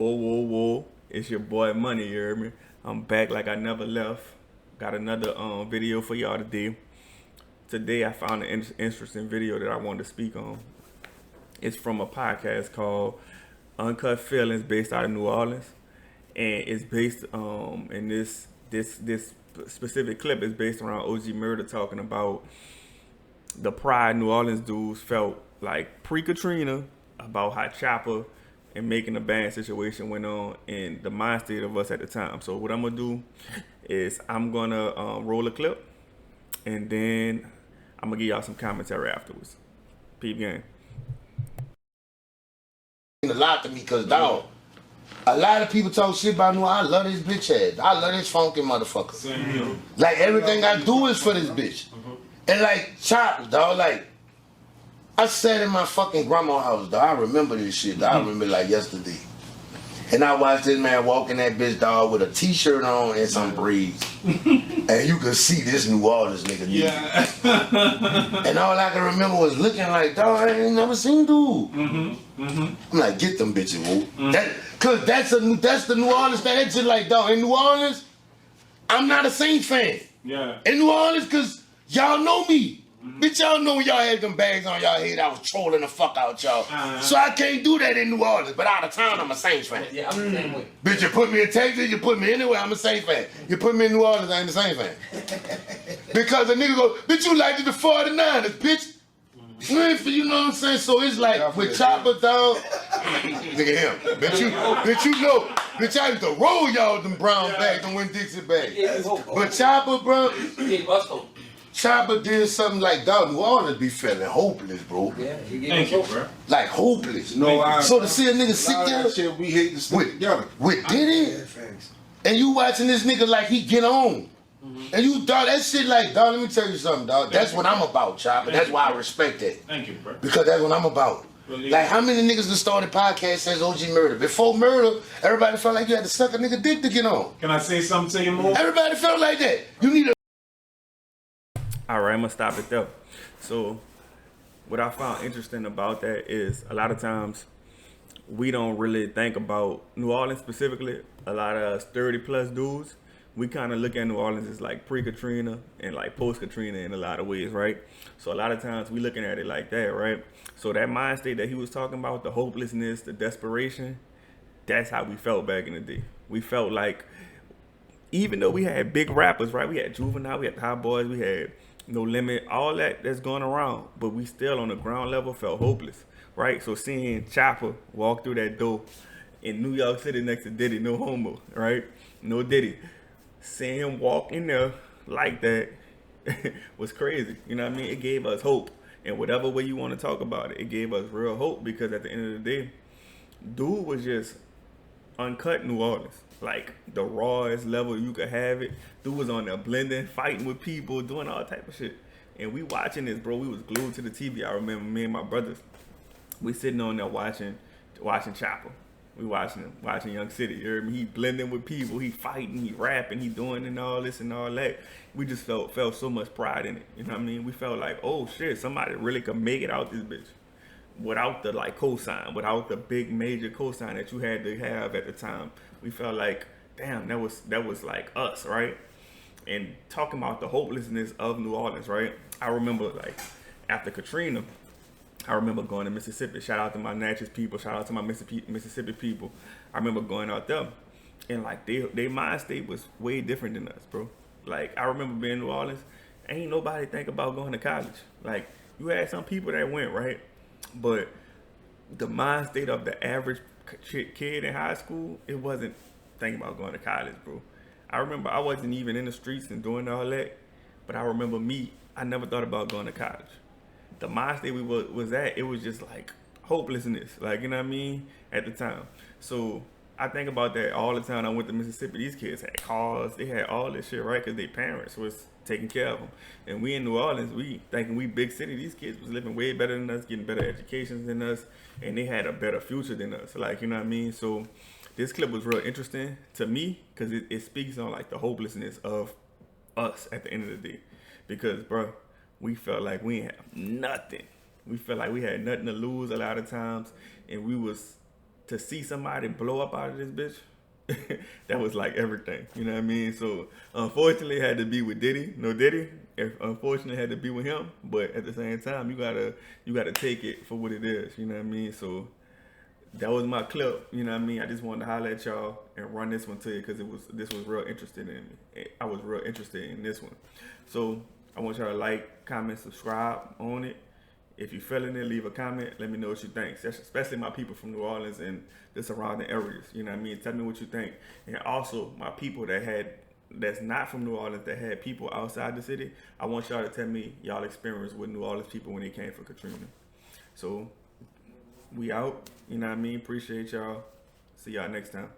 Whoa, whoa, whoa. It's your boy Money, you heard me? I'm back like I never left. Got another video for y'all today. Today I found an interesting video that I wanted to speak on. It's from a podcast called Unkut Feelings based out of New Orleans. And it's based in this specific clip is based around OG Murda talking about the pride New Orleans dudes felt like pre-Katrina about how Choppa and making a bad situation went on in the mind state of us at the time. So what I'm gonna do is I'm gonna roll a clip and then I'm gonna give y'all some commentary afterwards. Peep game. A lot to me, cause dog, a lot of people talk shit about me. I love this bitch ass. I love this funky motherfucker. Same here. Like everything I do is for this bitch. And like Chop, dog, like I sat in my fucking grandma's house, dog. I remember this shit, dog. I remember like yesterday. And I watched this man walking that bitch, dog, with a t-shirt on and some braids. And you could see this New Orleans nigga. Yeah. And all I can remember was looking like, dog, I ain't never seen dude. I'm like, get them bitches, whoop. Cause that's the New Orleans thing. That's just like, dog, in New Orleans, I'm not a Saints fan. Yeah. In New Orleans, cause y'all know me. Bitch, y'all know when y'all had them bags on y'all head, I was trolling the fuck out y'all. So I can't do that in New Orleans, but out of town, I'm a Saints fan. Yeah, I'm the same way. Bitch, you put me in Texas, you put me anywhere, I'm a Saints fan. You put me in New Orleans, I ain't the Saints fan. Because a nigga go, bitch, you like the 49ers, bitch. You know what I'm saying? So it's like, with Choppa, dog, look at him. Bitch, you know, bitch, I used to roll y'all with them brown bags, them Winn-Dixie bags. But Choppa, bro, Choppa did something like, dog, New Orleans be feeling hopeless, bro. Yeah, he gave Thank us you, bro. Like hopeless. No, So to see a nigga sit there shit we hate to stick together. with Diddy, and you watching this nigga like he get on. And you, dog, that shit like, dog, let me tell you something, dog. That's what I'm about, Choppa. That's why I respect that. Thank you, bro. Because that's what I'm about. Like, how many niggas that started podcasts since OG Murda? Before Murda, everybody felt like you had to suck a nigga dick to get on. Can I say something to you more? Everybody felt like that. You need a... All right, I'm gonna stop it there. So what I found interesting about that is a lot of times we don't really think about New Orleans specifically. A lot of us 30 plus dudes, we kind of look at New Orleans as like pre-Katrina and like post-Katrina in a lot of ways, right? So a lot of times we looking at it like that, right? So that mind state that he was talking about, the hopelessness, the desperation, that's how we felt back in the day. We felt like, even though we had big rappers, right? We had Juvenile, we had the Hot Boys, we had No Limit, all that's going around, but we still on the ground level felt hopeless, right? So seeing Choppa walk through that door in New York City next to Diddy, no homo, right? No Diddy. Seeing him walk in there like that was crazy. You know what I mean? It gave us hope. And whatever way you want to talk about it, it gave us real hope because at the end of the day, dude was just uncut New Orleans. Like the rawest level you could have it. Dude was on there blending, fighting with people, doing all type of shit. And we watching this, bro. We was glued to the TV. I remember me and my brothers. We sitting on there watching Choppa. We watching Young City. You heard me? He blending with people. He fighting. He rapping. He doing and all this and all that. We just felt so much pride in it. You know what I mean? We felt like, oh shit, somebody really could make it out this bitch without the like cosign, without the big major cosign that you had to have at the time. We felt like, damn, that was like us, right? And talking about the hopelessness of New Orleans, right? I remember like after Katrina, I remember going to Mississippi. Shout out to my Natchez people. Shout out to my Mississippi people. I remember going out there, and like they mind state was way different than us, bro. Like I remember being in New Orleans. Ain't nobody think about going to college. Like you had some people that went, right? But the mind state of the average kid in high school, it wasn't thinking about going to college, bro. I remember I wasn't even in the streets and doing all that, but I remember I never thought about going to college. The mind state we was at, it was just like hopelessness, like, you know what I mean, at the time. So I think about that all the time. I went to Mississippi, these kids had cars, they had all this shit, right, because their parents was taking care of them. And we in New Orleans, we thinking we big city, these kids was living way better than us, getting better educations than us, and they had a better future than us, like, you know what I mean? So this clip was real interesting to me because it speaks on like the hopelessness of us at the end of the day. Because, bro, we felt like we ain't have nothing. We felt like we had nothing to lose a lot of times, and we was to see somebody blow up out of this bitch, that was like everything. You know what I mean? So unfortunately, it had to be with Diddy. No Diddy. Unfortunately, it had to be with him. But at the same time, you gotta take it for what it is. You know what I mean? So that was my clip. You know what I mean? I just wanted to holler at y'all and run this one to you because this was real interested in me. I was real interested in this one. So I want y'all to like, comment, subscribe on it. If you're feeling it, leave a comment. Let me know what you think. Especially my people from New Orleans and the surrounding areas. You know what I mean? Tell me what you think. And also my people that's not from New Orleans, that had people outside the city. I want y'all to tell me y'all experience with New Orleans people when they came for Katrina. So we out. You know what I mean? Appreciate y'all. See y'all next time.